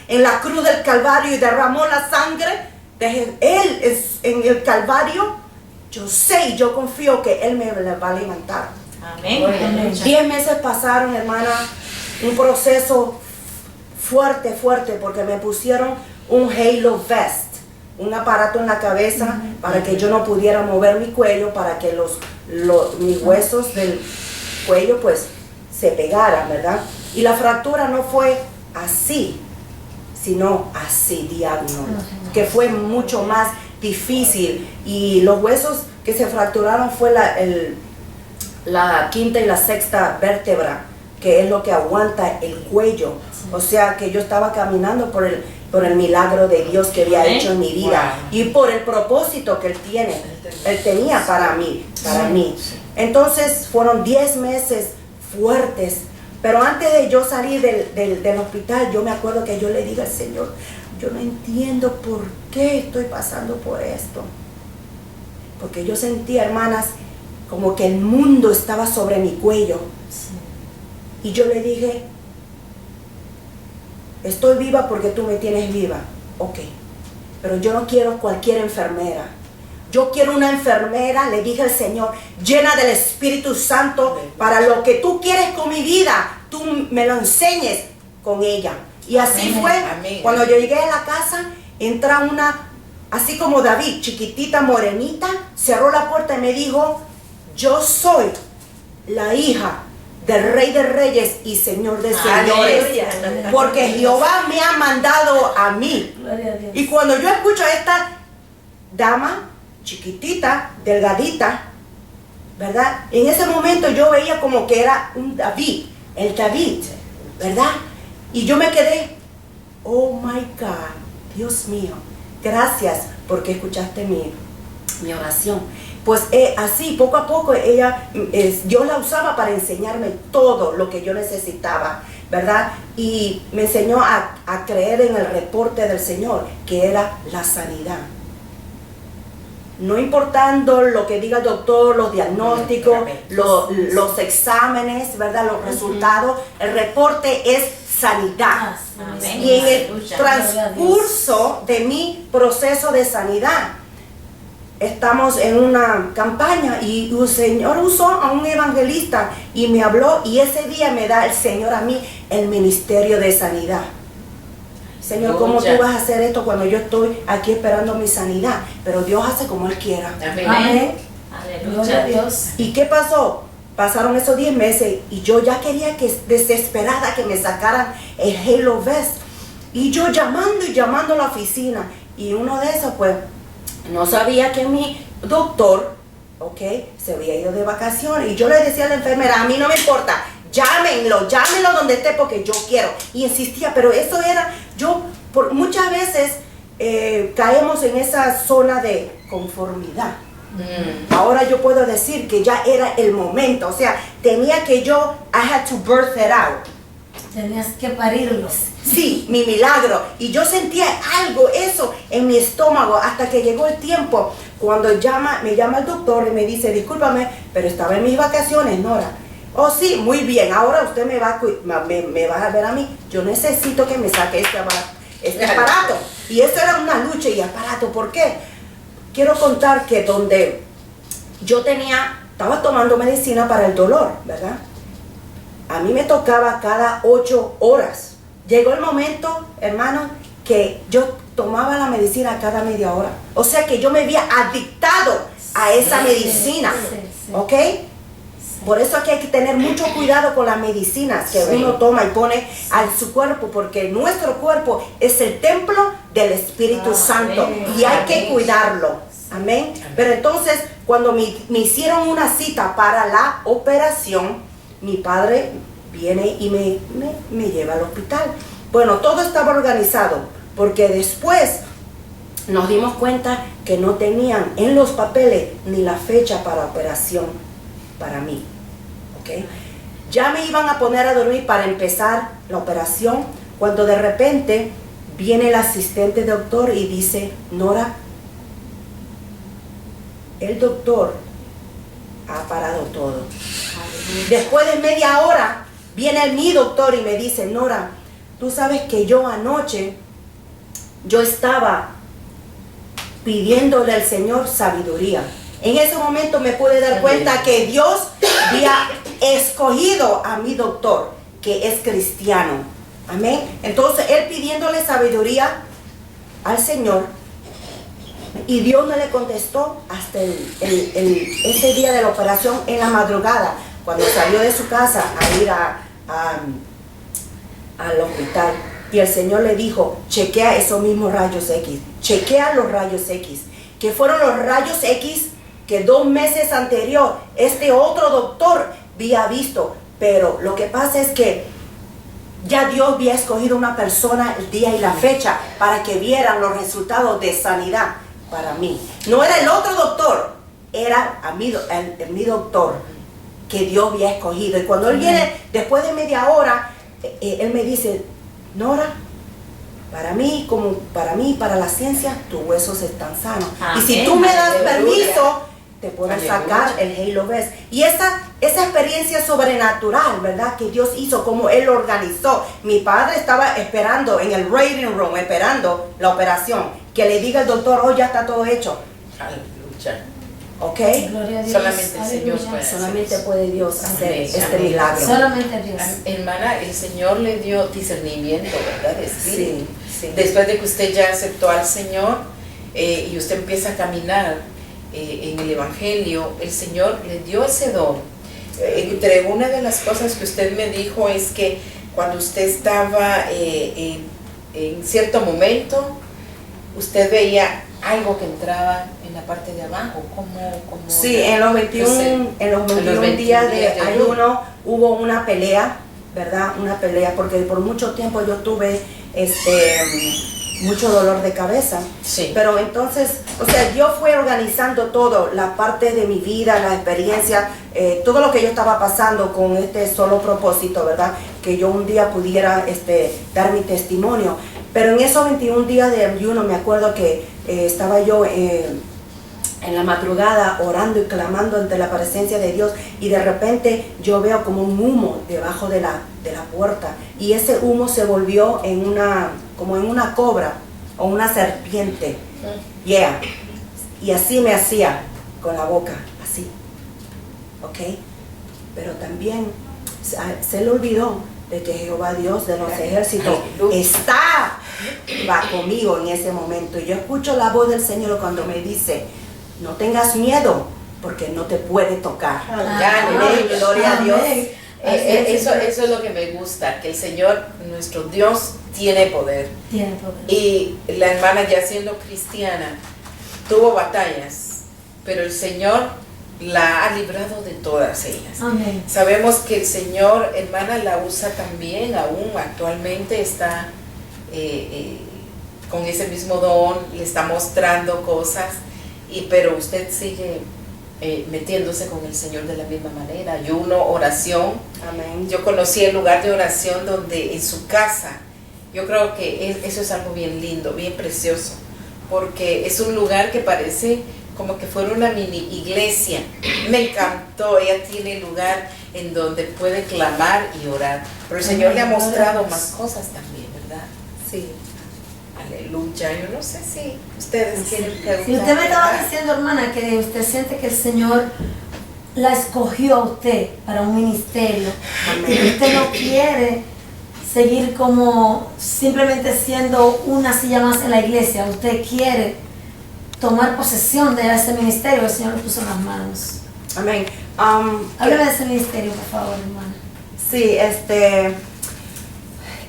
en la cruz del Calvario y derramó la sangre de Él en el Calvario, yo sé y yo confío que Él me va a levantar. Amén. Amén. 10 meses pasaron, hermana, un proceso fuerte, porque me pusieron un halo vest, un aparato en la cabeza para que yo no pudiera mover mi cuello, para que mis huesos del cuello pues se pegaran, ¿verdad? Y la fractura no fue así, sino así, diagonal, que fue mucho más difícil. Y los huesos que se fracturaron fue la quinta y la sexta vértebra, que es lo que aguanta el cuello. O sea que yo estaba caminando por el milagro de Dios que había Amén. hecho en mi vida y por el propósito que Él tenía para mí. Entonces fueron 10 meses fuertes. Pero antes de yo salir del hospital, yo me acuerdo que yo le dije al Señor, yo no entiendo por qué estoy pasando por esto. Porque yo sentía, hermanas, como que el mundo estaba sobre mi cuello. Y yo le dije, estoy viva porque tú me tienes viva. Ok, pero yo no quiero cualquier enfermera. Yo quiero una enfermera, le dije al Señor, llena del Espíritu Santo, para lo que tú quieres con mi vida, tú me lo enseñes con ella. Y así Amén. fue. Amén. Cuando yo llegué a la casa, entra así como David, chiquitita, morenita, cerró la puerta y me dijo, yo soy la hija del Rey de Reyes y Señor de Señores, porque Jehová me ha mandado a mí. Y cuando yo escucho a esta dama, chiquitita, delgadita, ¿verdad? En ese momento yo veía como que era un David, el David, ¿verdad? Y yo me quedé, oh my God, Dios mío, gracias porque escuchaste mi oración. Pues así, poco a poco, Dios la usaba para enseñarme todo lo que yo necesitaba, ¿verdad? Y me enseñó a creer en el reporte del Señor, que era la sanidad. No importando lo que diga el doctor, los diagnósticos, los exámenes, ¿verdad? Los resultados, el reporte es sanidad. Amén. Y en el transcurso de mi proceso de sanidad, estamos en una campaña y el Señor usó a un evangelista y me habló, y ese día me da el Señor a mí el ministerio de sanidad. Señor, ¿cómo tú vas a hacer esto cuando yo estoy aquí esperando mi sanidad? Pero Dios hace como Él quiera. Amén. Gloria a Dios. ¿Y qué pasó? Pasaron esos 10 meses y yo ya quería desesperada que me sacaran el Halo Vest. Y yo llamando y llamando a la oficina. Y uno de esos, pues, no sabía que mi doctor, se había ido de vacaciones. Y yo le decía a la enfermera, a mí no me importa, llámenlo donde esté porque yo quiero. Y insistía, pero eso era, muchas veces caemos en esa zona de conformidad. Ahora yo puedo decir que ya era el momento, o sea, tenía que I had to birth it out. Tenías que parirlos. Sí, mi milagro. Y yo sentía algo, eso, en mi estómago, hasta que llegó el tiempo, cuando me llama el doctor y me dice, discúlpame, pero estaba en mis vacaciones, Nora. Oh, sí, muy bien, ahora usted me va a ver a mí. Yo necesito que me saque este aparato. Y eso era una lucha y aparato. ¿Por qué? Quiero contar que donde yo estaba tomando medicina para el dolor, ¿verdad? A mí me tocaba cada 8 horas. Llegó el momento, hermano, que yo tomaba la medicina cada media hora. O sea que yo me había adictado a esa medicina. ¿Ok? Por eso es que hay que tener mucho cuidado con las medicinas que uno toma y pone a su cuerpo, porque nuestro cuerpo es el templo del Espíritu Santo y hay que cuidarlo. Amén. Pero entonces, cuando me hicieron una cita para la operación, mi padre viene y me lleva al hospital. Bueno, todo estaba organizado, porque después nos dimos cuenta que no tenían en los papeles ni la fecha para operación para mí. ¿Okay? Ya me iban a poner a dormir para empezar la operación, cuando de repente viene el asistente doctor y dice, Nora, el doctor ha parado todo. Después de media hora viene mi doctor y me dice, Nora, tú sabes que yo anoche, yo estaba pidiéndole al Señor sabiduría. En ese momento me pude dar cuenta que Dios había escogido a mi doctor, que es cristiano. Amén. Entonces él pidiéndole sabiduría al Señor, y Dios no le contestó hasta ese día de la operación, en la madrugada, cuando salió de su casa a ir al hospital. Y el Señor le dijo, chequea esos mismos rayos X, chequea los rayos X, que fueron los rayos X que 2 meses anterior este otro doctor había visto. Pero lo que pasa es que ya Dios había escogido una persona, el día y la fecha, para que vieran los resultados de sanidad para mí. No era el otro doctor, era mi doctor que Dios había escogido. Y cuando él viene, después de media hora, él me dice, Nora, para la ciencia, tus huesos están sanos. Amén. Y si tú me das permiso, te puedo sacar el Halo Vest. Y esa experiencia sobrenatural, ¿verdad? Que Dios hizo, como Él lo organizó. Mi padre estaba esperando en el waiting room, esperando la operación, que le diga al doctor, oh, ya está todo hecho. Aleluya. ¿Ok? Gloria a Dios. Solamente el Señor puede hacer. Solamente puede Dios hacer este Amén. milagro. Solamente Dios. Hermana, el Señor le dio discernimiento, ¿verdad? De espíritu. Sí. Después de que usted ya aceptó al Señor, y usted empieza a caminar en el Evangelio, el Señor le dio ese don. Entre una de las cosas que usted me dijo es que cuando usted estaba en cierto momento, usted veía algo que entraba en la parte de abajo, como sí, en los 21 días de ayuno hubo una pelea, ¿verdad? Una pelea, porque por mucho tiempo yo tuve mucho dolor de cabeza. Sí. Pero entonces, o sea, yo fui organizando todo, la parte de mi vida, la experiencia, todo lo que yo estaba pasando con este solo propósito, ¿verdad? Que yo un día pudiera dar mi testimonio. Pero en esos 21 días de ayuno me acuerdo que estaba yo en la madrugada orando y clamando ante la presencia de Dios, y de repente yo veo como un humo debajo de la puerta, y ese humo se volvió como en una cobra o una serpiente. Yeah. Y así me hacía con la boca, así. ¿Ok? Pero también se le olvidó de que Jehová Dios de los ejércitos va conmigo en ese momento. Y yo escucho la voz del Señor cuando me dice: no tengas miedo, porque no te puede tocar. Amén. Gloria a Dios. Eso es lo que me gusta, que el Señor, nuestro Dios, tiene poder. Tiene poder. Y la hermana, ya siendo cristiana, tuvo batallas, pero el Señor la ha librado de todas ellas. Amén. Sabemos que el Señor, hermana, la usa también, aún actualmente está con ese mismo don, le está mostrando cosas, pero usted sigue metiéndose con el Señor de la misma manera. Ayuno, oración. Amén. Yo conocí el lugar de oración donde en su casa, yo creo que eso es algo bien lindo, bien precioso, porque es un lugar que parece como que fuera una mini iglesia. Me encantó. Ella tiene lugar en donde puede clamar y orar, pero el Señor le ha mostrado más cosas también, ¿verdad? Sí. Aleluya. Yo no sé si ustedes quieren preguntar. Si usted me estaba diciendo, hermana, que usted siente que el Señor la escogió a usted para un ministerio, y que usted no quiere seguir como simplemente siendo una silla más en la iglesia, usted quiere tomar posesión de ese ministerio, el Señor lo puso en las manos. Amén. Háblame de ese ministerio, por favor, hermana. Sí,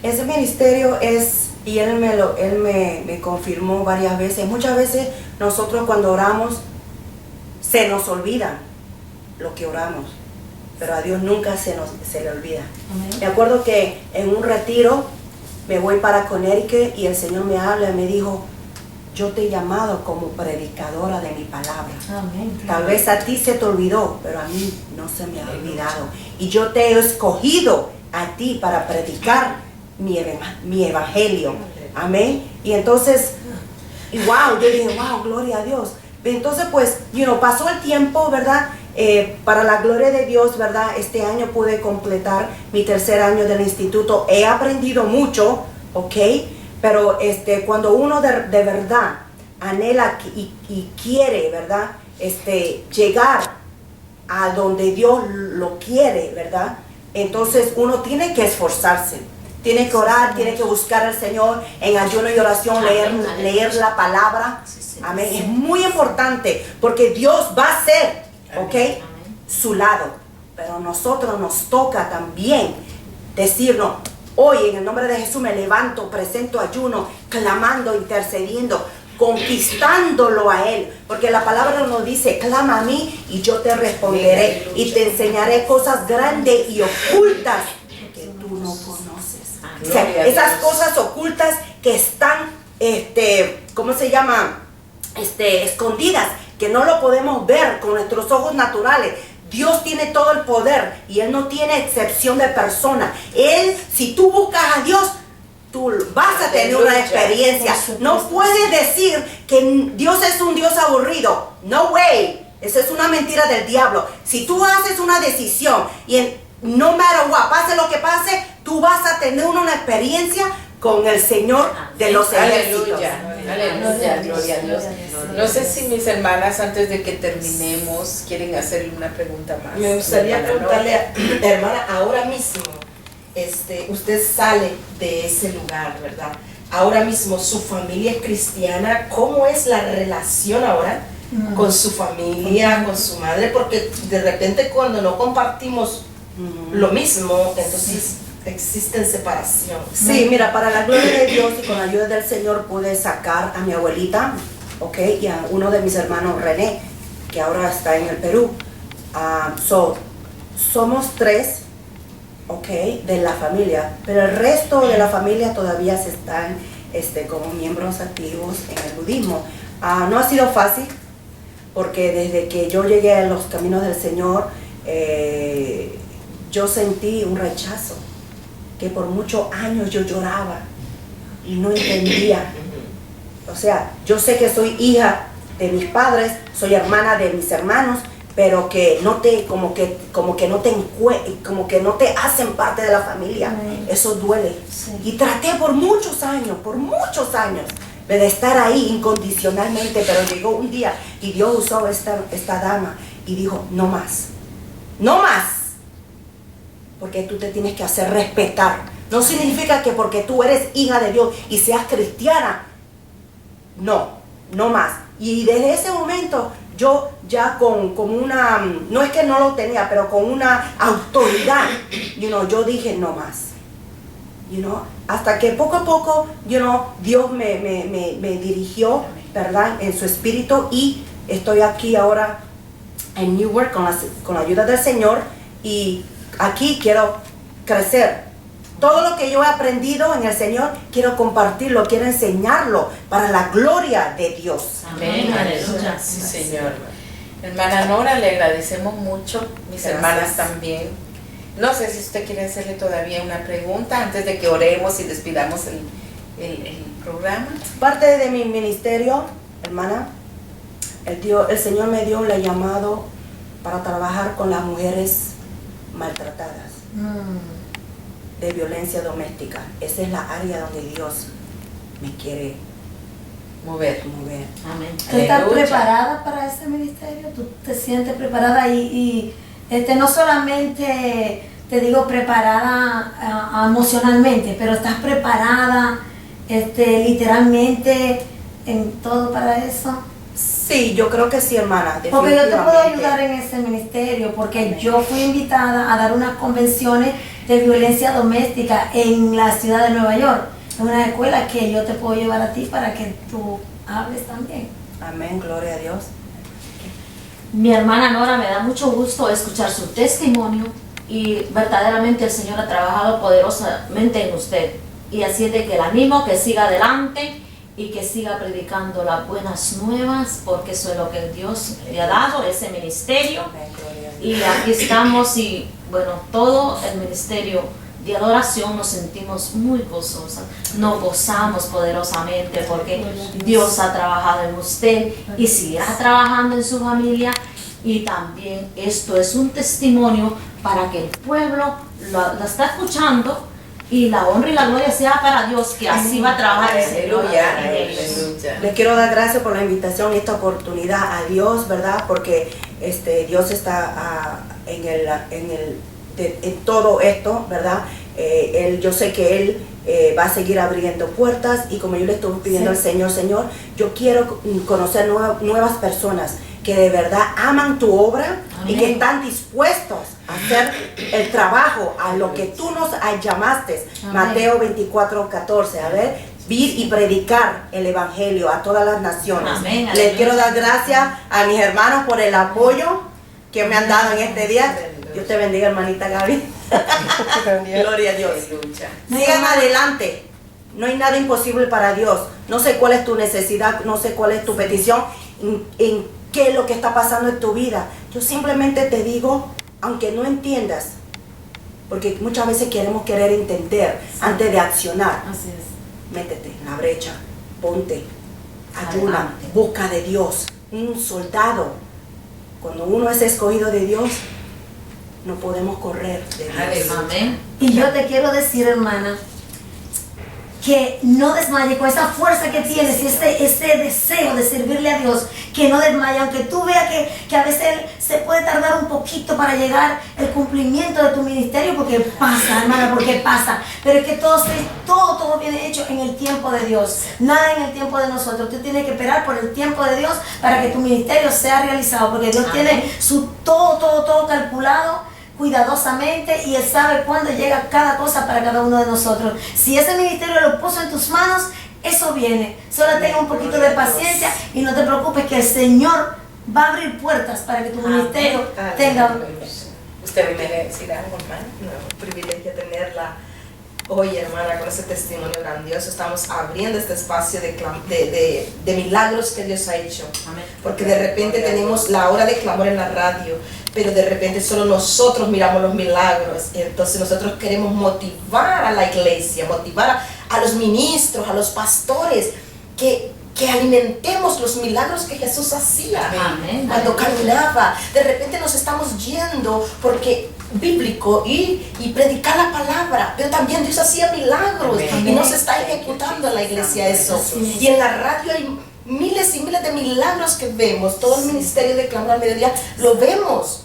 ese ministerio es, y él me confirmó varias veces. Muchas veces nosotros cuando oramos se nos olvida lo que oramos, pero a Dios nunca se le olvida. Amén. Me acuerdo que en un retiro me voy para Connecticut y el Señor me habla y me dijo: yo te he llamado como predicadora de mi palabra. Amén. Tal vez a ti se te olvidó, pero a mí no se me ha olvidado. Y yo te he escogido a ti para predicar mi evangelio. Amén. Y entonces, y wow, yo dije: wow, gloria a Dios. Entonces, pues, pasó el tiempo, ¿verdad? Para la gloria de Dios, ¿verdad? Este año pude completar mi 3er año del instituto. He aprendido mucho, ¿ok? Pero cuando uno de verdad anhela y quiere, ¿verdad? Llegar a donde Dios lo quiere, ¿verdad? Entonces uno tiene que esforzarse, tiene que orar, tiene que buscar al Señor en ayuno y oración, leer la palabra. Amén. Es muy importante porque Dios va a ser, ¿ok? Su lado. Pero a nosotros nos toca también decirnos: hoy en el nombre de Jesús me levanto, presento ayuno, clamando, intercediendo, conquistándolo a Él. Porque la palabra nos dice: clama a mí y yo te responderé y te enseñaré cosas grandes y ocultas que tú no conoces. O sea, esas cosas ocultas que están, ¿cómo se llama? Escondidas, que no lo podemos ver con nuestros ojos naturales. Dios tiene todo el poder y Él no tiene excepción de persona. Él, si tú buscas a Dios, tú vas a tener una experiencia. No puedes decir que Dios es un Dios aburrido. No way. Esa es una mentira del diablo. Si tú haces una decisión y no matter what, pase lo que pase, tú vas a tener una experiencia con el Señor de los ejércitos. Aleluya, gloria a Dios. No sé si mis hermanas, antes de que terminemos, quieren hacerle una pregunta más. Me gustaría preguntarle a hermana, ahora mismo, usted sale de ese lugar, ¿verdad? ahora mismo su familia es cristiana, ¿cómo es la relación ahora con su familia, con su madre? Porque de repente cuando no compartimos lo mismo, entonces existen separación. Sí, mira, para la gloria de Dios y con la ayuda del Señor pude sacar a mi abuelita, ok, y a uno de mis hermanos, René, que ahora está en el Perú. Somos 3, ok, de la familia, pero el resto de la familia todavía se están como miembros activos en el budismo. No ha sido fácil, porque desde que yo llegué a los caminos del Señor, yo sentí un rechazo, que por muchos años yo lloraba y no entendía. O sea, yo sé que soy hija de mis padres, soy hermana de mis hermanos, pero que no te, como que no te hacen parte de la familia. Eso duele. Sí. Y traté por muchos años, de estar ahí incondicionalmente, pero llegó un día y Dios usó esta dama y dijo, no más, porque tú te tienes que hacer respetar. No significa que porque tú eres hija de Dios y seas cristiana, no más. Y desde ese momento yo ya con una, no es que no lo tenía, pero con una autoridad, yo dije no más. Hasta que poco a poco, Dios me dirigió, ¿verdad?, en su espíritu, y estoy aquí ahora en Newark con la ayuda del Señor, y aquí quiero crecer. Todo lo que yo he aprendido en el Señor, quiero compartirlo, quiero enseñarlo para la gloria de Dios. Amén, aleluya. Sí, Señor. Hermana Nora, le agradecemos mucho, mis Gracias. hermanas también. No sé si usted quiere hacerle todavía una pregunta antes de que oremos y despidamos el programa. Parte de mi ministerio, hermana, el Señor me dio el llamado para trabajar con las mujeres maltratadas, de violencia doméstica. Esa es la área donde Dios me quiere Mover. mover. Amén. ¿Tú estás Aleluya. preparada para ese ministerio? ¿Tú te sientes preparada? Y no solamente te digo preparada emocionalmente, pero estás preparada literalmente en todo para eso. Sí, yo creo que sí, hermana. Porque yo te puedo definitivamente. ayudar en ese ministerio, porque Amén. yo fui invitada a dar unas convenciones de violencia doméstica en la ciudad de Nueva York, en una escuela que yo te puedo llevar a ti para que tú hables también. Amén, gloria a Dios. Mi hermana Nora, me da mucho gusto escuchar su testimonio y verdaderamente el Señor ha trabajado poderosamente en usted. Y así es de que la animo que siga adelante y que siga predicando las buenas nuevas, porque eso es lo que Dios le ha dado, ese ministerio. Amén, gloria a Dios. Y aquí estamos y bueno, todo el ministerio de adoración nos sentimos muy gozosas, nos gozamos poderosamente porque Dios ha trabajado en usted y seguirá trabajando en su familia, y también esto es un testimonio para que el pueblo lo está escuchando y la honra y la gloria sea para Dios, que así va a trabajar el Señor Aleluya. en ellos. Aleluya. Les quiero dar gracias por la invitación y esta oportunidad a Dios, ¿verdad? Porque Dios está en todo esto, ¿verdad? Yo sé que Él va a seguir abriendo puertas, y como yo le estuve pidiendo al Señor, yo quiero conocer nuevas personas que de verdad aman tu obra. Amén. Y que están dispuestos a hacer el trabajo a lo que tú nos llamaste. Amén. Mateo 24:14, a ver, ir y predicar el evangelio a todas las naciones. Amén, Les aleluya. quiero dar gracias a mis hermanos por el apoyo que me han dado en este día. Dios te bendiga, hermanita Gaby. Gloria a Dios. Aleluya. Sigan adelante. No hay nada imposible para Dios. No sé cuál es tu necesidad, no sé cuál es tu petición, en qué es lo que está pasando en tu vida. Yo simplemente te digo, aunque no entiendas, porque muchas veces querer entender antes de accionar. Así es. Métete en la brecha, ponte, ayuna, Adelante. busca de Dios. Un soldado, cuando uno es escogido de Dios, no podemos correr de Dios. Aleluya. Amén. Y yo te quiero decir, hermana, que no desmaye con esa fuerza que tienes y ese deseo de servirle a Dios, que no desmaye, aunque tú veas que a veces se puede tardar un poquito para llegar el cumplimiento de tu ministerio, porque pasa, hermana, porque pasa, pero es que todo viene hecho en el tiempo de Dios, nada en el tiempo de nosotros. Tú tienes que esperar por el tiempo de Dios para que tu ministerio sea realizado, porque Dios tiene su todo calculado cuidadosamente, y Él sabe cuándo llega cada cosa para cada uno de nosotros. Si ese ministerio lo puso en tus manos, eso viene. Solo tenga un poquito de paciencia y no te preocupes, que el Señor va a abrir puertas para que tu ministerio tenga. ¿Usted quiere decir algo, hermano? No, un privilegio tenerla hoy, hermana, con ese testimonio grandioso. Estamos abriendo este espacio de milagros que Dios ha hecho. Porque de repente tenemos la hora de clamor en la radio, pero de repente solo nosotros miramos los milagros. Y entonces nosotros queremos motivar a la iglesia, motivar a los ministros, a los pastores, que alimentemos los milagros que Jesús hacía. Amén. Cuando caminaba, de repente nos estamos yendo porque bíblico y predicar la palabra, pero también Dios hacía milagros. Amén. Y nos está ejecutando en la iglesia eso. Y en la radio hay miles y miles de milagros que vemos. Todo el ministerio de Clamor al Mediodía lo vemos.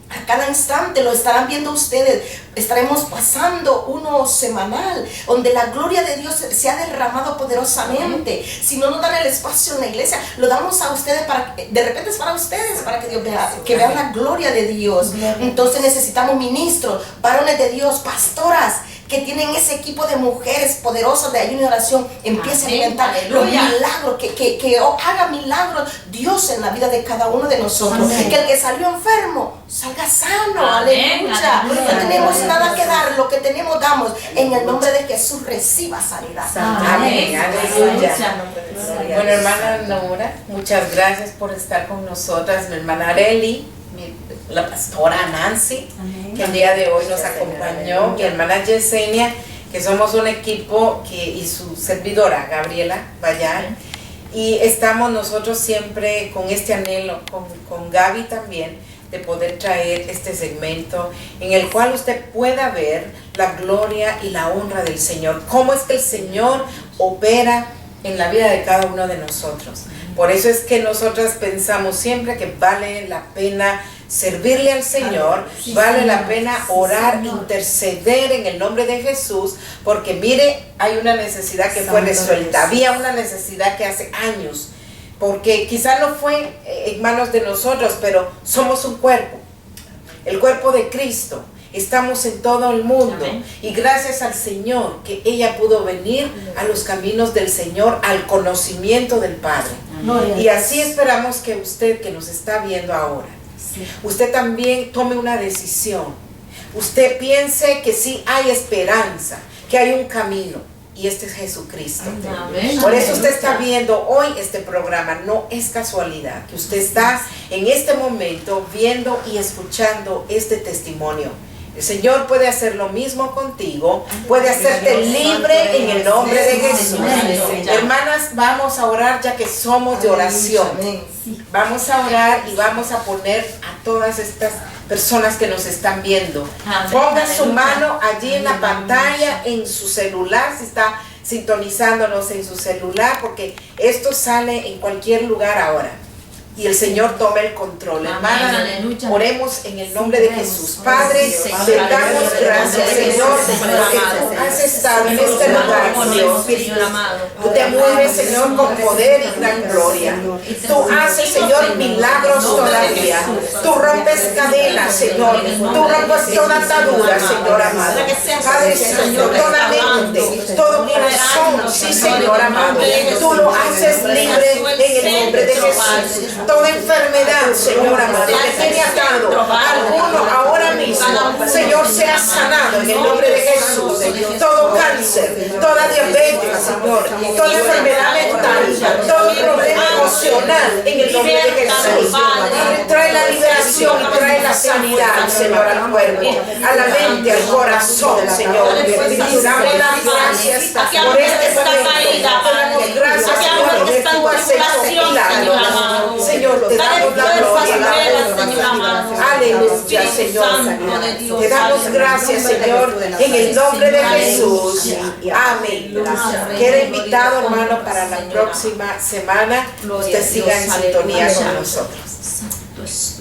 A cada instante lo estarán viendo ustedes. Estaremos pasando uno semanal donde la gloria de Dios se ha derramado poderosamente. Si no nos dan el espacio en la iglesia, lo damos a ustedes de repente es para ustedes, para que Dios vea, que vean la gloria de Dios. Entonces necesitamos ministros, varones de Dios, pastoras, que tienen ese equipo de mujeres poderosas de ayuno y oración. Empiece a alimentar los milagros, que haga milagros Dios en la vida de cada uno de nosotros. Amén. Que el que salió enfermo salga sano. Amén. Aleluya. Aleluya. No tenemos nada que dar, lo que tenemos damos. En el nombre de Jesús reciba sanidad. Amén. Aleluya. Aleluya. Bueno, hermana Nora, muchas gracias por estar con nosotras. Mi hermana Areli, la pastora Nancy, que el día de hoy nos acompañó, mi hermana Yesenia, que somos un equipo, y su servidora Gabriela Bayar, y estamos nosotros siempre con este anhelo, con Gaby también, de poder traer este segmento en el cual usted pueda ver la gloria y la honra del Señor, cómo es que el Señor opera en la vida de cada uno de nosotros. Por eso es que nosotras pensamos siempre que vale la pena servirle al Señor, vale la pena orar, interceder en el nombre de Jesús, porque mire, hay una necesidad que fue resuelta, había una necesidad que hace años, porque quizá no fue en manos de nosotros, pero somos un cuerpo, el cuerpo de Cristo. Estamos en todo el mundo. Amén. Y gracias al Señor que ella pudo venir a los caminos del Señor, al conocimiento del Padre. Amén. Y así esperamos que usted que nos está viendo ahora, usted también tome una decisión. Usted piense que sí hay esperanza, que hay un camino, y este es Jesucristo. Amén. Por eso usted está viendo hoy este programa. No es casualidad que usted está en este momento viendo y escuchando este testimonio. El Señor puede hacer lo mismo contigo, puede hacerte libre en el nombre de Jesús. Hermanas, vamos a orar ya que somos de oración. Vamos a orar y vamos a poner a todas estas personas que nos están viendo. Ponga su mano allí en la pantalla, en su celular, si está sintonizándonos en su celular, porque esto sale en cualquier lugar ahora. Y el Señor tome el control. Hermana, oremos en el nombre de Jesús. Padre, te damos gracias, Señor, porque tú has estado en este lugar, Dios. Tú te mueves, Señor, con poder y gran gloria. Tú haces, Señor, milagros todavía. Tú rompes cadenas, Señor. Tú rompes toda atadura, Señor amado. Padre Santo, toda mente, todo corazón, sí, Señor amado. Tú lo haces libre en el nombre de Jesús. Toda enfermedad, Señor amado, que tiene atado alguno ahora mismo, Señor, sea sanado en el nombre de Jesús. Todo cáncer, toda diabetes, Señor, toda enfermedad mental, todo problema emocional, en el nombre de Jesús. Trae la liberación y trae la sanidad, Señor, al cuerpo, a la mente, al corazón, Señor. Damos las gracias por este momento. Damos gracias, Señor, porque tú has hecho milagros. Señor, te damos la gloria, la honra. Aleluya. ya, Señor. Te damos gracias, Señor, en el nombre de Jesús. Amén. Queda invitado, hermano, para la próxima semana. Usted siga en sintonía con nosotros.